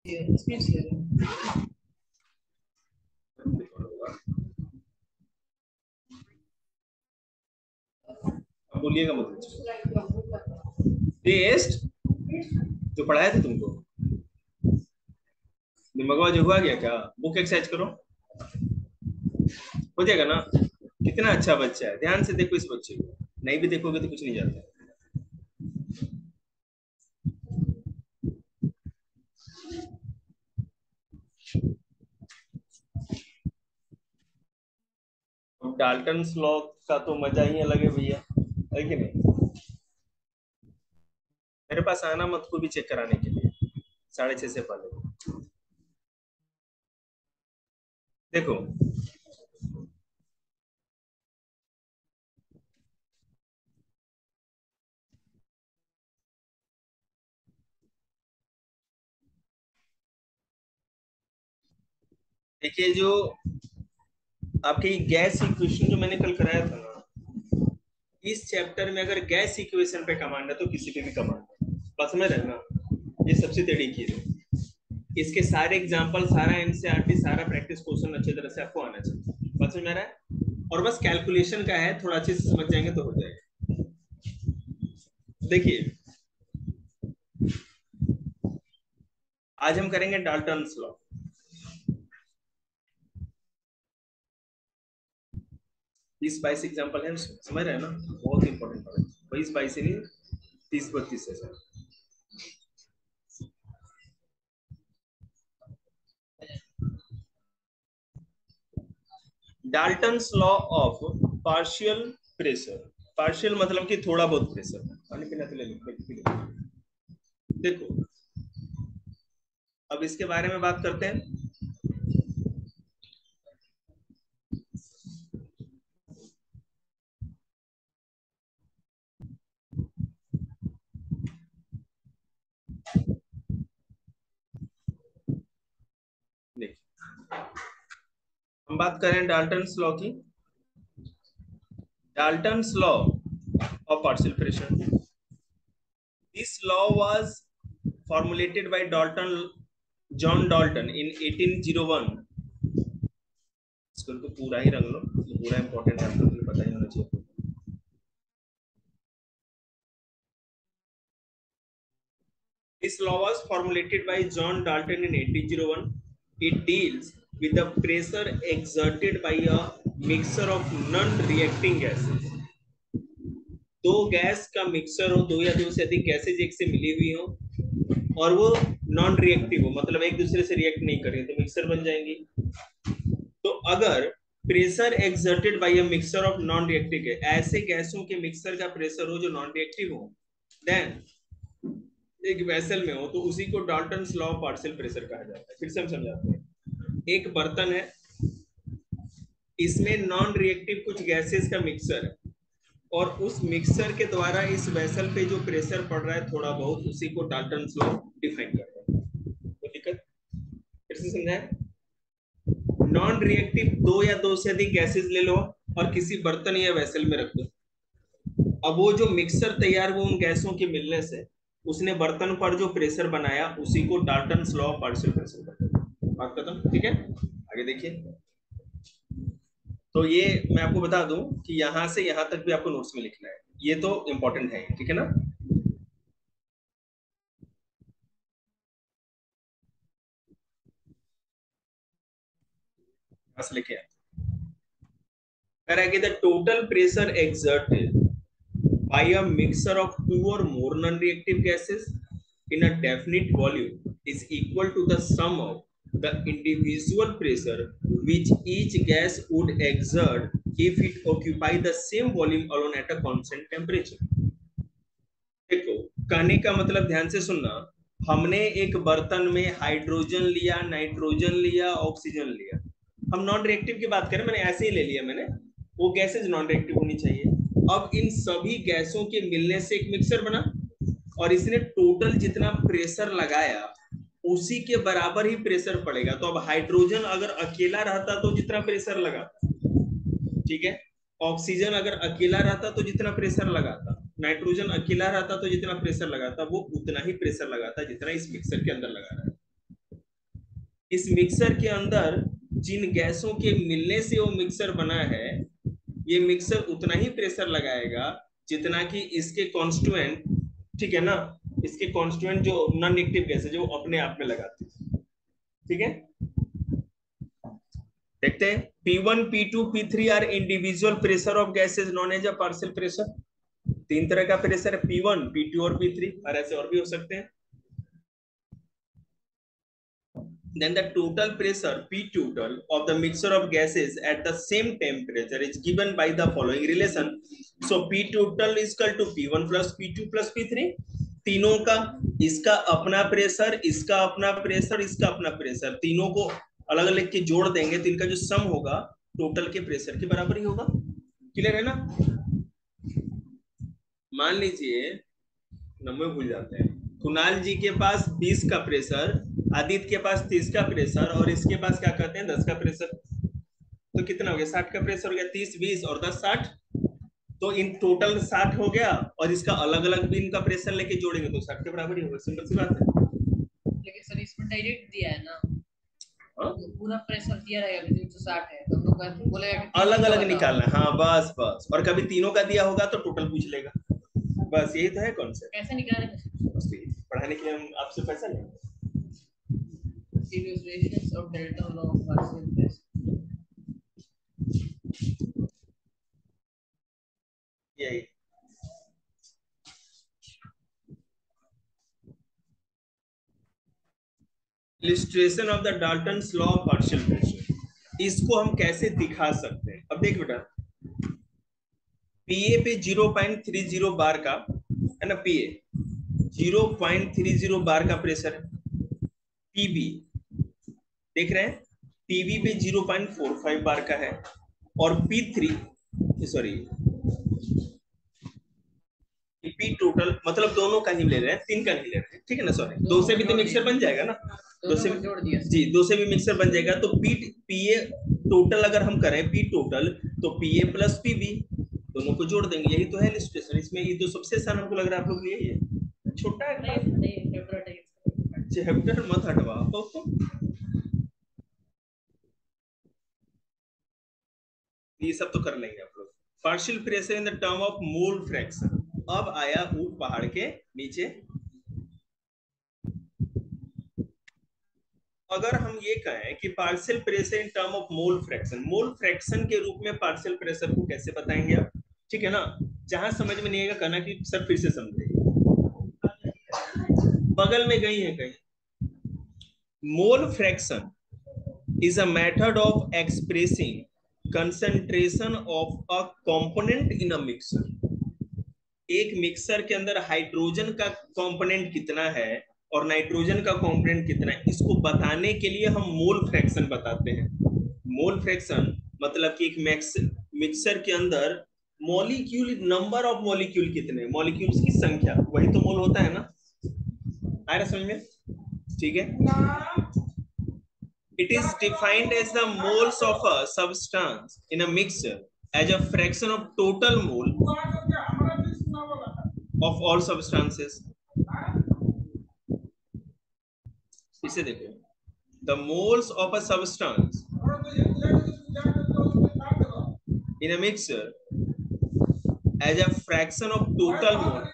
Speech ले रहे हैं। अब बोलिएगा मतलब टेस्ट जो पढ़ाए थे तुमको दिमाग जो हुआ गया क्या? बुक एक्सरसाइज करो, हो जाएगा ना। कितना अच्छा बच्चा है, ध्यान से देखो इस बच्चे को, नहीं भी देखोगे तो कुछ नहीं जाता है। अब डाल्टन लॉ का तो मजा ही अलग है भैया, है कि नहीं? मेरे पास आना मत को भी चेक कराने के लिए 6:30 से पहले। देखो, देखिए जो आपके गैस इक्वेशन जो मैंने कल कराया था ना, इस चैप्टर में अगर गैस इक्वेशन पे कमांड है तो किसी पे भी कमांड है, बस में रहना। ये सबसे टेढ़ी चीज है। इसके सारे एग्जांपल, सारा एनसीईआरटी, सारा प्रैक्टिस क्वेश्चन अच्छी तरह से आपको आना चाहिए, बस में रहा है। और बस कैलकुलेशन का है, थोड़ा अच्छे से समझ जाएंगे तो हो जाएगा। देखिए, आज हम करेंगे डाल्टन्स लॉ। 20-22 एग्जाम्पल है उसमें, समझ रहे हैं ना? बहुत इंपॉर्टेंट है, 22-22 नहीं, 30-32 है sir. Dalton's law of partial pressure. Partial मतलब कि थोड़ा बहुत प्रेशर। पानी पीना तो ले लो। देखो, अब इसके बारे में बात करते हैं। देखिए, हम बात करें डाल्टन्स लॉ की। Dalton's law of partial pressure, this law was formulated by John Dalton in 1801। इसको तो पूरा ही रंग लो, पूरा इंपॉर्टेंट है, आपको पता ही होना चाहिए। This law was formulated by John Dalton in 1801। It deals with the pressure exerted by a mixture of non-reacting gases। दो गैस का मिक्सर हो, दो या दो से अधिक गैसेज एक से मिली हुई हो और वो नॉन रिएक्टिव हो, मतलब एक दूसरे से रिएक्ट नहीं कर रही तो मिक्सर बन जाएंगी। तो अगर pressure exerted by a mixer of non reactive, ऐसे गैसों के मिक्सर का प्रेशर हो जो नॉन रिएक्टिव हो, देन एक वेसल में हो, तो उसी को Dalton's law of partial pressure कहा जाता है। फिर से हम समझाते हैं। एक बर्तन है, इसमें नॉन रिएक्टिव कुछ गैसेस का मिक्सर है और उस मिक्सर के द्वारा इस वेसल पे जो प्रेशर पड़ रहा है थोड़ा बहुत, उसी को डाल्टन्स लॉ डिफाइन करता है। कोई दिक्कत? फिर से समझाएं। नॉन रिएक्टिव दो या दो से अधिक गैसेस ले लो और किसी बर्तन या वेसल में रख दो। अब वो जो मिक्सर तैयार हुआ उन गैसों के मिलने से, उसने बर्तन पर जो प्रेशर बनाया उसी को Dalton's law of partial pressure कहते हैं। बात खत्म, ठीक है? आगे देखिए। तो ये मैं आपको बता दूं कि यहां से यहां तक भी आपको नोट्स में लिखना है, ये तो इंपॉर्टेंट है, ठीक है ना? बस लिखे the total pressure exerted by a mixture of two or more non-reactive gases in a definite volume is equal to the sum of the individual pressure which each gas would exert if it occupy the same volume alone at a constant temperature। देखो, कहने का मतलब ध्यान से सुनना। हमने एक बर्तन में हाइड्रोजन लिया, नाइट्रोजन लिया, ऑक्सीजन लिया। हम नॉन रिएक्टिव की बात करें, मैंने ऐसे ही ले लिया, मैंने वो गैसेज नॉन रिएक्टिव होनी चाहिए। अब इन सभी गैसों के मिलने से एक मिक्सर बना और इसने टोटल जितना प्रेशर लगाया उसी के बराबर ही प्रेशर पड़ेगा। तो अब हाइड्रोजन अगर अकेला रहता तो जितना प्रेशर लगाता, ठीक है, ऑक्सीजन अगर अकेला रहता तो जितना प्रेशर लगाता, नाइट्रोजन अकेला रहता तो जितना प्रेशर लगाता, वो उतना ही प्रेशर लगाता जितना इस मिक्सर के अंदर लगा रहा है। इस मिक्सर के अंदर जिन गैसों के मिलने से वो मिक्सर बना है, ये मिक्सर उतना ही प्रेशर लगाएगा जितना कि इसके कॉन्स्टिट्यूएंट, ठीक है ना, इसके कॉन्स्टिट्यूएंट जो नॉन रिएक्टिव गैस है जो अपने आप में लगाते हैं। ठीक है, देखते हैं। P1, P2, P3 are individual pressure of gases known as a partial pressure. तीन तरह का प्रेशर है, P1, P2 और P3, और ऐसे और भी हो सकते हैं। Then the total pressure P total of the mixture of gases at the same temperature is given by the following relation. So P total is equal to P1 plus P2 plus P3। तीनों का, इसका अपना pressure, इसका अपना pressure, इसका अपना pressure, तीनों को अलग अलग के जोड़ देंगे तो इनका जो सम होगा टोटल के प्रेशर के बराबर ही होगा। क्लियर है ना? मान लीजिए, नंबर भूल जाते हैं, कुणाल जी के पास 20 का प्रेशर, आदित्य के पास 30 का प्रेशर और इसके पास क्या कहते हैं 10 का प्रेशर, तो कितना हो गया 60 का प्रेशर हो गया। 30 20 और 10 60, तो इन टोटल 60 हो गया और इसका अलग अलग भी इनका प्रेशर लेके जोड़ेंगे तो 60 के बराबर ही होगा। सिंपल सी बात है। लेकिन सर इसमें डायरेक्ट दिया है ना, तो पूरा प्रेशर दिया रहेगा कि 360 है तो हम लोग बोलेगा कि अलग अलग निकालना, हाँ बस बस, और कभी तीनों का दिया होगा तो टोटल पूछ लेगा, बस यही तो है कॉन्सेप्ट। कैसे निकालेंगे? बस पढ़ाने के लिए हम आपसे पैसा लेंगे। Derivations of delta law of partial pressure। यही illustration of the Dalton's law of partial pressure, इसको हम कैसे दिखा सकते हैं? अब देख बेटा, पीए पे 0.30 बार का है ना, पीए 0.30 बार का प्रेशर है। पीबी देख रहे हैं, पीबी पे 0.45 बार का है, और P3 सॉरी पी टोटल मतलब दोनों का ही ले रहे हैं, तीन का नहीं ले रहे हैं, ठीक है ना, सॉरी दो से भी तो मिक्सर बन जाएगा ना, दो से जोड़ दिया जी, दो से भी मिक्सर बन जाएगा। तो पीए टोटल अगर हम करें पी टोटल, तो पीए प्लस पीबी दोनों को जोड़ देंगे, यही तो है इलिस्ट्रेशन। इसमें ये तो सबसे आसान हमको लग रहा है आप लोग लिए, ये छोटा है, चैप्टर मत हटवा, ये सब तो कर लेंगे आप लोग। Partial pressure in the term of mole fraction. अब आया ऊट पहाड़ के नीचे, अगर हम ये कहें कि partial pressure in term of mole fraction, mole fraction के रूप में पार्शियल प्रेशर को कैसे बताएंगे आप? ठीक है ना, जहां समझ में नहीं आएगा कहना कि सर फिर से समझे, बगल में गई है कहीं। Mole fraction is a method of expressing concentration of a component in a mixer। एक मिक्सर के अंदर हाइड्रोजन का कंपोनेंट कितना है और नाइट्रोजन का कंपोनेंट कितना है, इसको बताने के लिए हम मोल फ्रैक्शन बताते हैं। मोल फ्रैक्शन मतलब कि एक मिक्सर के अंदर मॉलिक्यूल, नंबर ऑफ मॉलिक्यूल कितने, मॉलिक्यूल्स की संख्या, वही तो मोल होता है ना, आ रहा समझ में? ठीक है, it is defined as the moles of a substance in a mixture as a fraction of total mole of all substances। इसे देखो, the moles of a substance in a mixture as a fraction of total mole।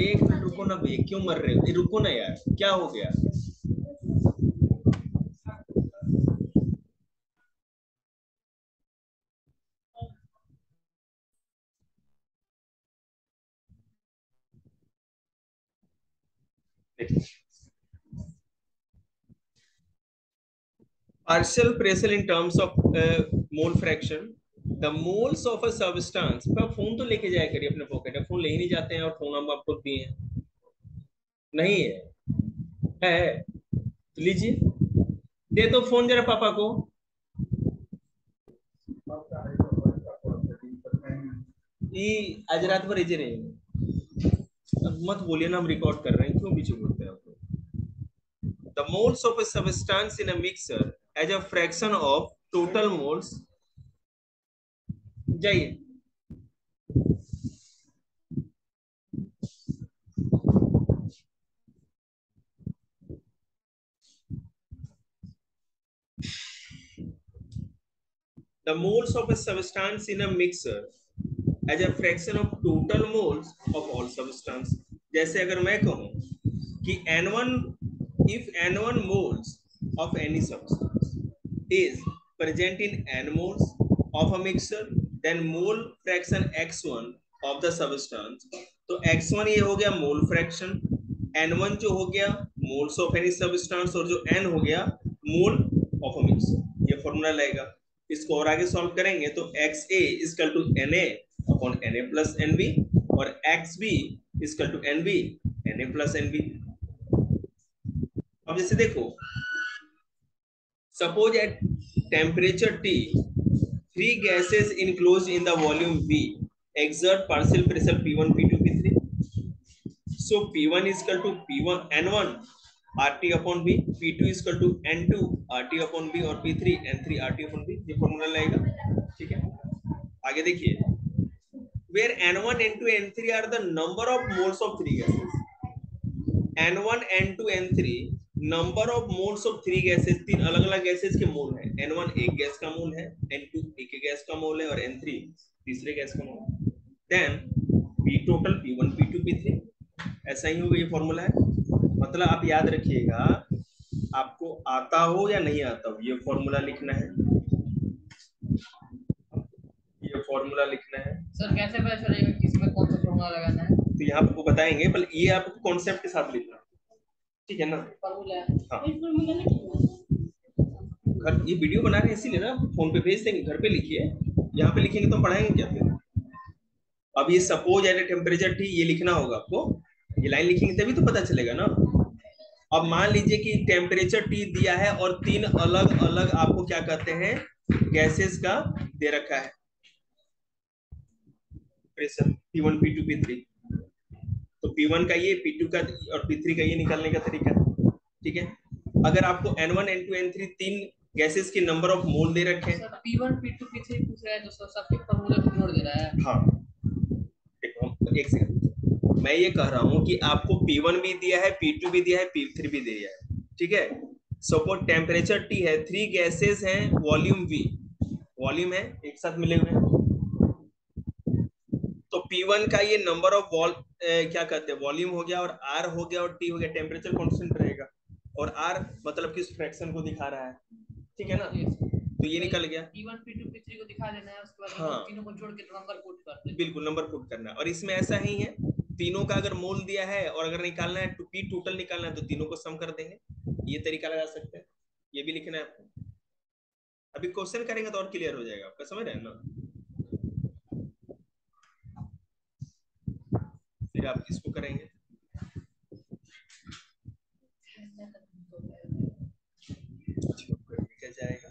एक minute रुको ना भैया, क्यों मर रहे हो? रुको ना यार, क्या हो गया? Partial pressure in terms of mole fraction, the moles of a substance। Phone तो लेके जाया करिए अपने पॉकेट में, फोन ले ही नहीं जाते हैं और फोन हम आपको दिए हैं, नहीं है तो लीजिए, दे दो फोन जरा पापा को। ये आज रात भर इजे रहेंगे, अब मत बोलिए ना, हम रिकॉर्ड कर रहे हैं, क्यों पीछे बोलते हैं आप? the moles of a substance in a mixer as a fraction of total moles. जाइए the moles of a substance in a mixer as a fraction of total moles of all substance. जैसे अगर मैं कहूं कि n1 if n1 moles of any substance is present in n moles of a mixture, then mole fraction x1 of the substance. तो x1 ये हो गया mole fraction, n1 जो हो गया मोल्स ऑफ एनी सब्सटेंस, और जो n हो गया मोल ऑफ अ मिक्सर। ये फॉर्मूला लगेगा। इसको और आगे सॉल्व करेंगे तो XA equal to Na upon Na plus Nb और XB equal to Nb Na plus Nb। अब जैसे देखो, suppose at temperature T, three gases enclosed in the volume V exert partial pressure P1, P2, P3. So P1 is equal to P1 N1 RT upon B, P2 is equal to N2 RT upon B और P3 N3 RT upon B। ये formula लगेगा। ठीक है, आगे देखिए, where N1, N2, N3 are the number of moles of three gases. N1, N2, N3 number of moles of three gases, तीन अलग अलग गैसेस के मोल है। N1 एक गैस का मोल है, N2 एक गैस का मोल है और N3 तीसरे गैस का मोल है। Then P total P1, P2, P3 ऐसा ही होगा। ये फॉर्मूला है। मतलब आप याद रखिएगा, आपको आता हो या नहीं आता हो, ये फॉर्मूला लिखना है। ये फॉर्मूला लिखना है। सर कैसे पता चलेगा किसमें कौन सा फॉर्मूला लगाना है? तो यहाँ आपको बताएंगे, पर ये आपको कॉन्सेप्ट के साथ लिखना, ठीक है ना? हाँ, घर ये वीडियो बना रहे हैं इसीलिए ना, फोन पे भेज देंगे, घर पे लिखिए। यहाँ पे लिखेंगे तो पढ़ाएंगे क्या फिर? अब ये सपोज एट टेम्परेचर T ये लिखना होगा आपको, ये लाइन लिखेंगे तभी तो पता चलेगा ना। अब मान लीजिए कि टेम्परेचर T दिया है और तीन अलग अलग आपको क्या कहते हैं गैसेस का दे रखा है प्रेशर P1, P2, P3। तो P1 का ये, P2 का और P3 का ये निकालने का तरीका, ठीक है। अगर आपको N1, N2, N3 तीन गैसेस के नंबर ऑफ मोल दे रखे हैं, P1, P2, P3 पूछ रहा है जो सबके फॉर्मूला को जोड़ दे रहा है। हाँ, देखो एक सेकंड, मैं ये कह रहा हूँ कि आपको P1 भी दिया है, P2 भी दिया है, P3 भी दिया है, ठीक है। सपोज टेम्परेचर T है, थ्री गैसेस हैं, वॉल्यूम V, वॉल्यूम है एक साथ मिले हुए हैं। तो P1 का ये नंबर ऑफ क्या कहते हैं वॉल्यूम हो गया, और R हो गया और T हो गया, टेम्परेचर कांस्टेंट रहेगा, और R मतलब किस फ्रैक्शन को दिखा रहा है, ठीक है ना। तो ये निकल गया। P1, P2, P3 को दिखा देना है, उसके बाद हाँ, तीनों को जोड़ के नंबर पुट कर देना। बिल्कुल नंबर पुट करना है। और इसमें ऐसा ही है, तीनों का अगर मोल दिया है और अगर निकालना है तो P टोटल निकालना है तो तीनों को सम कर देंगे। ये तरीका लगा सकते हैं, ये भी लिखना है आपको। अभी क्वेश्चन करेंगे तो और क्लियर हो जाएगा आपका, समझ रहे हैं ना। फिर आप इसको करेंगे, क्या जाएगा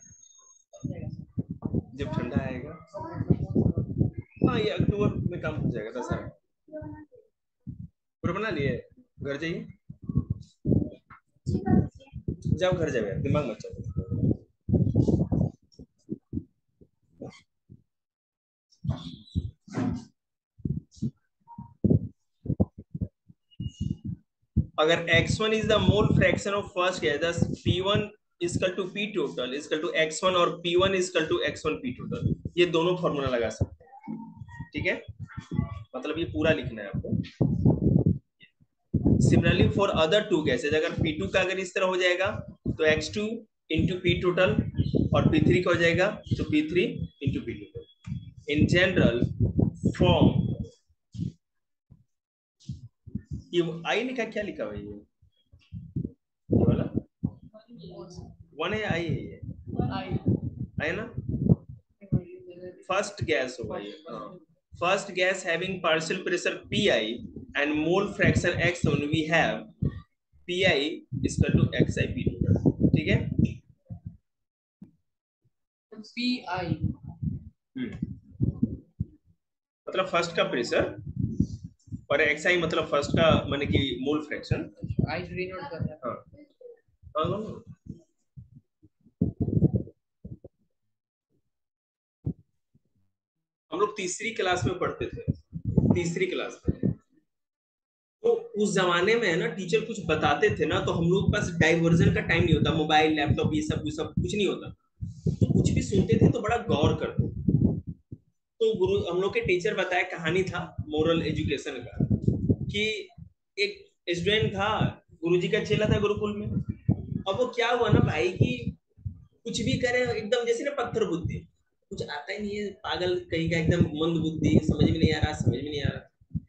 जब ठंडा आएगा। हाँ, ये अक्टूबर में काम हो जाएगा। दशहरा पूरा बना लिए, घर जाइए, जाओ घर जाओ, दिमाग मत चलो। अगर x1 is the mole fraction of first gas, thus P1 is equal to P total is equal to x1 और P1 is equal to x1 P total, ये दोनों फॉर्मूला लगा सकते हैं, ठीक है। मतलब ये पूरा लिखना है आपको। Similarly for other to gases, अगर P2 का अगर इस तरह हो जाएगा तो x2 into P total और P3 का हो जाएगा तो P3 into P total। In general form ये आई लिखा, क्या लिखा हुआ है ये वाला? वन है, आई है, ये आई ना। फर्स्ट गैस होगा ये, first gas having partial pressure Pi and mole fraction x1 we have Pi is equal to xi P total, ठीक है। Pi मतलब फर्स्ट का प्रेशर और xi मतलब फर्स्ट का माने कि मोल फ्रैक्शन। आई डिनोट कर रहा है। हाँ हाँ, हम लोग तीसरी क्लास में पढ़ते थे, तीसरी क्लास में। तो उस जमाने में है ना, टीचर कुछ बताते थे ना, तो हम लोग के पास डाइवर्जन का टाइम नहीं होता, मोबाइल लैपटॉप ये सब कुछ नहीं होता। तो कुछ भी सुनते थे तो बड़ा गौर करते थे। तो गुरु हम लोग के टीचर बताया, कहानी था मोरल एजुकेशन का, कि एक स्टूडेंट था, गुरुजी का चेला था गुरुकुल में। अब वो क्या हुआ ना भाई, कि कुछ भी करे एकदम जैसे ना पत्थर बुद्धि, कुछ आता ही नहीं है, पागल कहीं का, एकदम मंद बुद्धि, समझ में नहीं आ रहा, समझ में नहीं आ रहा।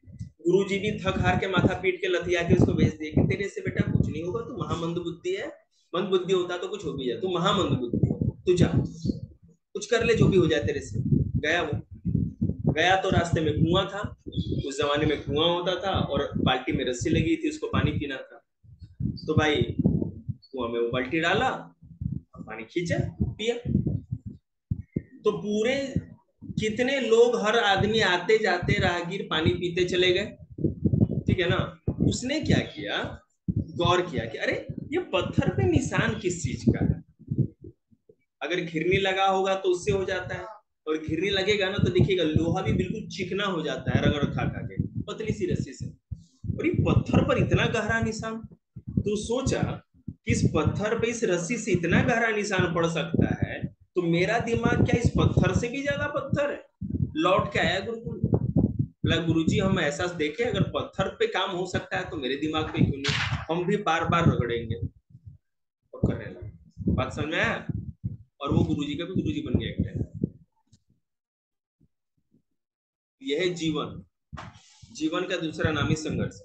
गुरुजी भी थक हार के माथा पीट के लथिया के उसको भेज दिए कि तेरे से बेटा कुछ नहीं होगा, तू महामंद बुद्धि है, मंद बुद्धि होता तो कुछ हो भी जाए, तू महामंद बुद्धि है, तू जा कुछ कर ले, जो भी हो जाए तेरे से। गया वो, गया तो रास्ते में कुआं था, उस जमाने में कुआं होता था, और बाल्टी में रस्सी लगी थी, उसको पानी पीना था। तो भाई कुआं में वो बाल्टी डाला, पानी खींचा, पिया। तो पूरे कितने लोग, हर आदमी आते जाते राहगीर पानी पीते चले गए, ठीक है ना। उसने क्या किया, गौर किया कि अरे ये पत्थर पे निशान किस चीज का है, अगर घिरनी लगा होगा तो उससे हो जाता है, और घिरनी लगेगा ना तो देखिएगा लोहा भी बिल्कुल चिकना हो जाता है, रगड़ खा खा के पतली सी रस्सी से। और ये पत्थर पर इतना गहरा निशान, तो सोचा कि इस पत्थर पे इस रस्सी से इतना गहरा निशान पड़ सकता है, तो मेरा दिमाग क्या इस पत्थर से भी ज्यादा पत्थर है। लौट के आया गुरुकुल, बोला गुरुजी हम ऐसा देखे, अगर पत्थर पे काम हो सकता है तो मेरे दिमाग पे क्यों नहीं, हम भी बार बार रगड़ेंगे। और करने लगा, बात समझ में आया। और वो गुरुजी का भी गुरुजी बन गया एक टाइम। यह है जीवन, जीवन का दूसरा नाम ही संघर्ष।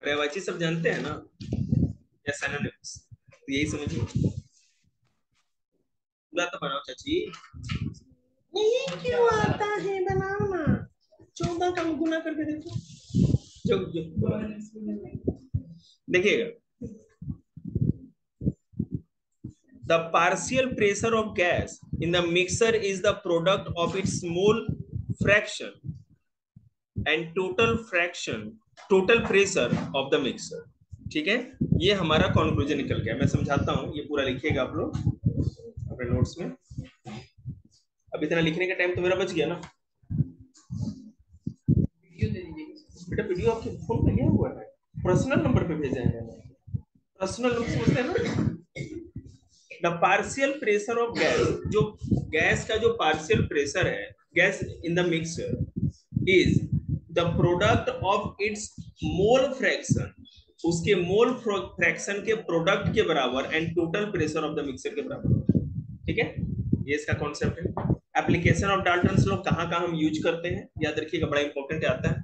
पर्यायवाची सब जानते हैं ना, या सिनोनिम्स, तो यही समझिए। पूरा तो बनाओ चाची। ये क्यों आता है, बनाओ ना, 14 का गुना करके देखो। जो देखिएगा, the partial pressure of gas in the mixer is the product of its mole fraction and total pressure of the mixer। ठीक है, ये हमारा कॉन्क्लूजन निकल गया। मैं समझाता हूँ, ये पूरा लिखिएगा आप लोग अपने नोट्स में। अब इतना लिखने का टाइम तो मेरा बच गया ना। वीडियो दे दीजिए। बेटा वीडियो आपके फोन पे गया हुआ है, पर्सनल नंबर पे भेजा है मैंने, पर्सनल लोग समझते हैं ना। The partial pressure of gas, जो गैस का जो पार्शियल प्रेशर है, gas in the mixer is the product of its mole fraction, उसके मोल फ्रैक्शन के प्रोडक्ट के बराबर, and total pressure of the mixer के बराबर। ठीक है, ये इसका कॉन्सेप्ट है। एप्लीकेशन ऑफ डाल्टन्स लॉ कहाँ कहाँ हम यूज करते हैं, याद रखिएगा, बड़ा इंपॉर्टेंट आता है।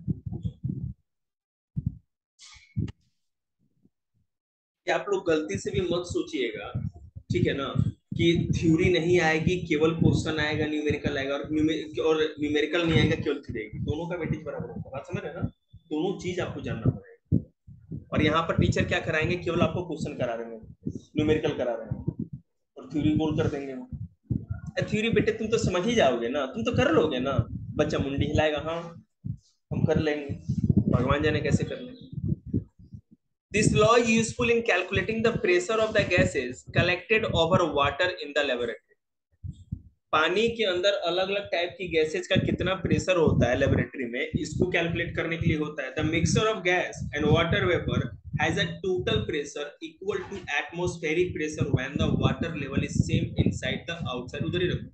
कि आप लोग गलती से भी मत सोचिएगा, ठीक है ना, कि थ्योरी नहीं आएगी केवल क्वेश्चन आएगा, न्यूमेरिकल आएगा, और न्यूमेरिकल नहीं आएगा केवल थ्योरी आएगी, दोनों का वेटेज बराबर होगा। बात समझ रहे हैं ना, दोनों चीज आपको जानना पड़ेगा। और यहाँ पर टीचर क्या कराएंगे, केवल आपको क्वेश्चन करा रहे हैं, न्यूमेरिकल करा रहे हैं, और थ्योरी बोल कर देंगे वो। थ्योरी बेटे तुम तो समझ ही जाओगे ना, तुम तो कर लोगे ना, बच्चा मुंडी हिलाएगा, हाँ हम कर लेंगे, भगवान जाने कैसे कर लेंगे। This law is useful in calculating the pressure of the gases collected over water in the laboratory। पानी के अंदर अलग अलग टाइप की गैसेज का कितना प्रेशर होता है लेबोरेटरी में, इसको कैलकुलेट करने के लिए होता है। The mixture of gas and water vapour has a total pressure equal to atmospheric pressure when the water level is same inside the outside. उधर ही रखो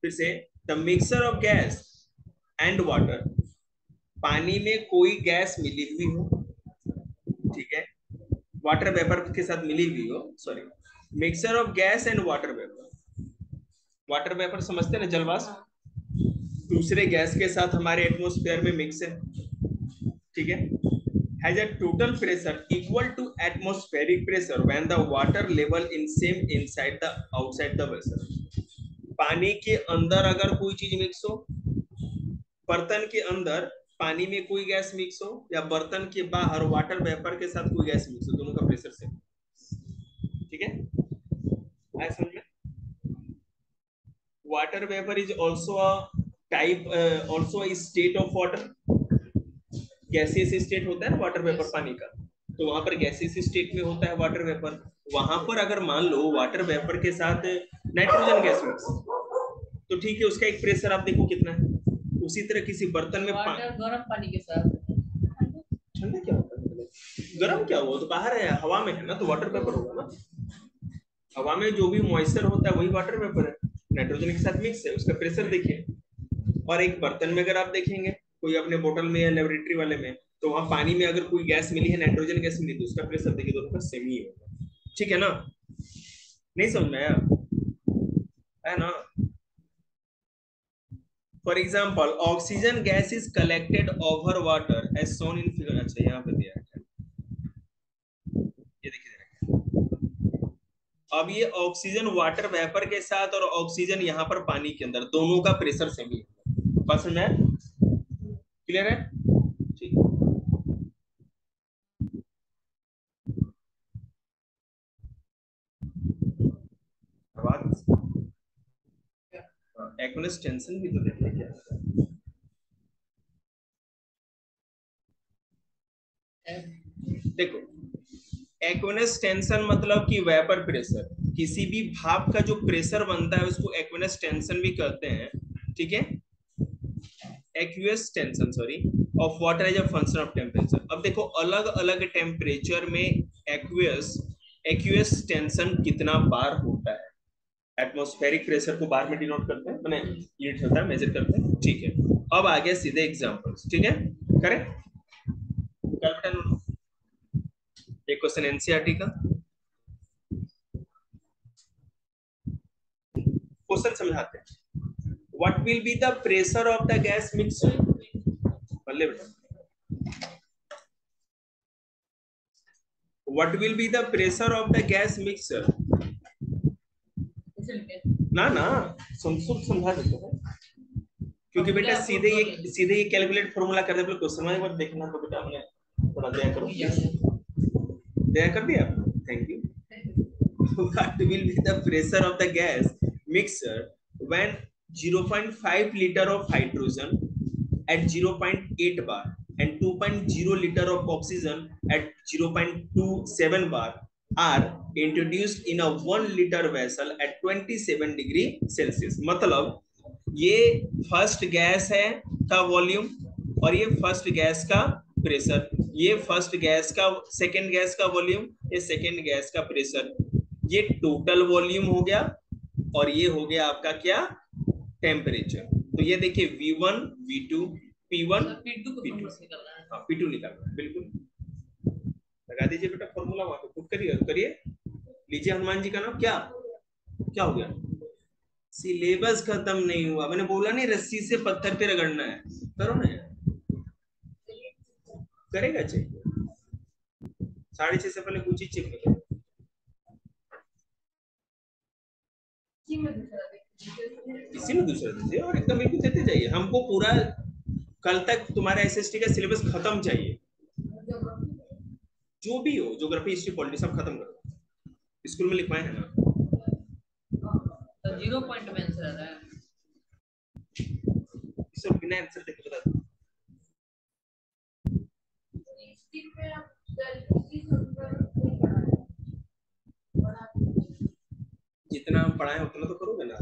फिर से, the mixture of gas and water, पानी में कोई गैस मिली हुई हो, ठीक है, वाटर वेपर के साथ मिली हुई हो, sorry, mixture of gas and water vapour, water vapour समझते हैं ना, जलवाष्प, दूसरे गैस के साथ हमारे एटमॉस्फेयर में मिक्स है, ठीक है, has a total pressure equal to atmospheric pressure when the water level in same inside the outside the vessel. पानी के अंदर अगर कोई चीज मिक्स हो, बर्तन के अंदर पानी में कोई गैस मिक्स हो, या बर्तन के बाहर वाटर वेपर के साथ कोई गैस मिक्स हो, दोनों का प्रेशर सेम, ठीक है, आया समझ में। Water vapour is also a type, also a state of water, gaseous state होता है ना वाटर वेपर पानी का, तो वहां पर गैसेस स्टेट में होता है वाटर वेपर। वहां पर अगर मान लो वाटर वेपर के साथ नाइट्रोजन गैस मिक्स, तो ठीक है, उसका एक प्रेशर आप देखो कितना है। उसी तरह किसी बर्तन में वाटर गर्म पानी के साथ। ठंडा क्या होता है, गर्म क्या हुआ, तो बाहर है, हवा में है ना, तो वाटर वेपर होगा ना। हवा में जो भी मॉइस्चर होता है वही वाटर वेपर है, नाइट्रोजन के साथ मिक्स है, उसका प्रेशर देखिए। और एक बर्तन में अगर आप देखेंगे कोई अपने बोतल में या लेबोरेटरी वाले में, तो वहां पानी में अगर कोई गैस मिली है, नाइट्रोजन गैस मिली, तो उसका प्रेशर देखिए, दोनों का सेम ही होगा। ठीक है ना, नहीं समझ में आया, है ना। For example oxygen gas is collected over water as shown in figure. अच्छा यहाँ पे दिया है, ये देखिए। अब ये ऑक्सीजन वाटर वेपर के साथ और ऑक्सीजन यहाँ पर पानी के अंदर, दोनों का प्रेशर सेम ही है। बात समझ में आया? क्लियर है? ठीक। एक्विनस टेंशन भी तो देखना क्या है। देखो, एक्विनस टेंशन मतलब कि वेपर प्रेशर, किसी भी भाप का जो प्रेशर बनता है उसको एक्विनस टेंशन भी कहते हैं। ठीक है, aqueous tension sorry of water as a function of temperature. अब देखो अलग अलग टेम्परेचर में एक्वियस एक्वियस टेंशन कितना बार होता है। एटमॉस्फेरिक प्रेशर को बार में डिनोट करते हैं, मैंने यूनिट होता है, मेजर करते हैं। ठीक है, अब आगे सीधे एग्जांपल्स। ठीक है, करें एक क्वेश्चन एनसीईआरटी का क्वेश्चन समझाते हैं। What will be the pressure of the gas mixture? बल्ले बेटा, what will be the pressure of the gas mixture? ना ना, समझा देते हैं, क्योंकि बेटा सीधे ये कैलकुलेट फॉर्मूला कर दे, क्वेश्चन एक बार देखना तो बेटा हमने थोड़ा दया करो, दया कर दिया, thank you. What will be the pressure of the gas mixture when 0.5 liter of hydrogen at 0.8 bar and 2.0 liter of oxygen at 0.27 bar are introduced in a 1 liter vessel at 27 degree Celsius? मतलब ये first gas है का volume और ये first gas का pressure, ये first gas का, second gas का वॉल्यूम, ये सेकेंड गैस का प्रेशर, ये टोटल वॉल्यूम हो गया और ये हो गया आपका क्या, टेम्परेचर। तो ये देखिए V1 V2 P1 P2 हाँ P2 निकालना है, बिल्कुल लगा दीजिए बेटा फॉर्मूला वहां पे पुट करिए करिए। लीजिए हनुमान जी का नाम, क्या क्या हो गया, सिलेबस खत्म नहीं हुआ, मैंने बोला नहीं रस्सी से पत्थर पे रगड़ना है, करो ना यार, करेगा चेक, 6:30 से पहले कुछ ही चेक नहीं करेगा। इसी में दूसरा दीजिए और एकदम बिल्कुल देते जाइए, हमको पूरा कल तक तुम्हारा एसएसटी का सिलेबस खत्म चाहिए, जो भी हो, ज्योग्राफी हिस्ट्री पॉलिटिक्स सब खत्म करो, स्कूल में लिखवाए हैं ना। तो 0 पॉइंट में आंसर आ रहा है, इसे बिना आंसर देखे बता दो। जितना हम पढ़ाए उतना तो करोगे ना।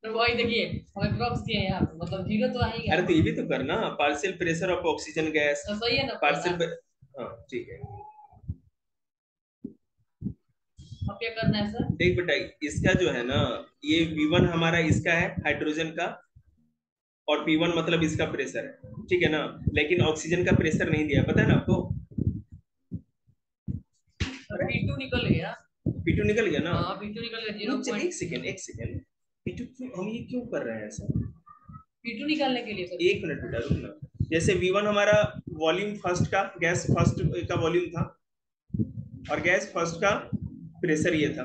तो वही देखिए हमें प्रॉक्स दिए हैं यहाँ पे, मतलब 0 तो आएगा। अरे तो ये भी तो करना, partial pressure of oxygen gas, तो सही है ना पार्शियल, हाँ ठीक है। अब क्या करना है सर? देख बेटा इसका जो है ना, ये V1 हमारा इसका है हाइड्रोजन का, और P1 मतलब इसका प्रेशर है, ठीक है ना, लेकिन ऑक्सीजन का प्रेशर नहीं दिया, पता है ना आपको। P2 निकल गया, P2 निकल गया ना। हाँ P2 निकल गया 0 एक सेकंड P2 क्यों, हम ये क्यों कर रहे हैं ऐसा, P2 निकालने के लिए सर। एक मिनट बेटा रुकना। जैसे V1 हमारा वॉल्यूम फर्स्ट का, गैस फर्स्ट का वॉल्यूम था और गैस फर्स्ट का प्रेशर ये था,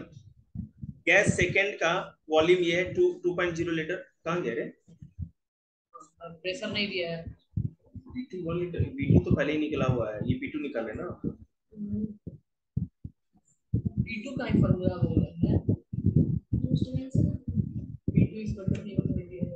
गैस सेकंड का वॉल्यूम ये है 2.0 लीटर, कहाँ गया रे, प्रेशर नहीं दिया है, V2 1 लीटर, V2 तो पहले ही निकला हुआ है, ये P2 निकाले ना। P2 का ही फॉर्मूला बोल रहे हैं, U is equal to P1 by V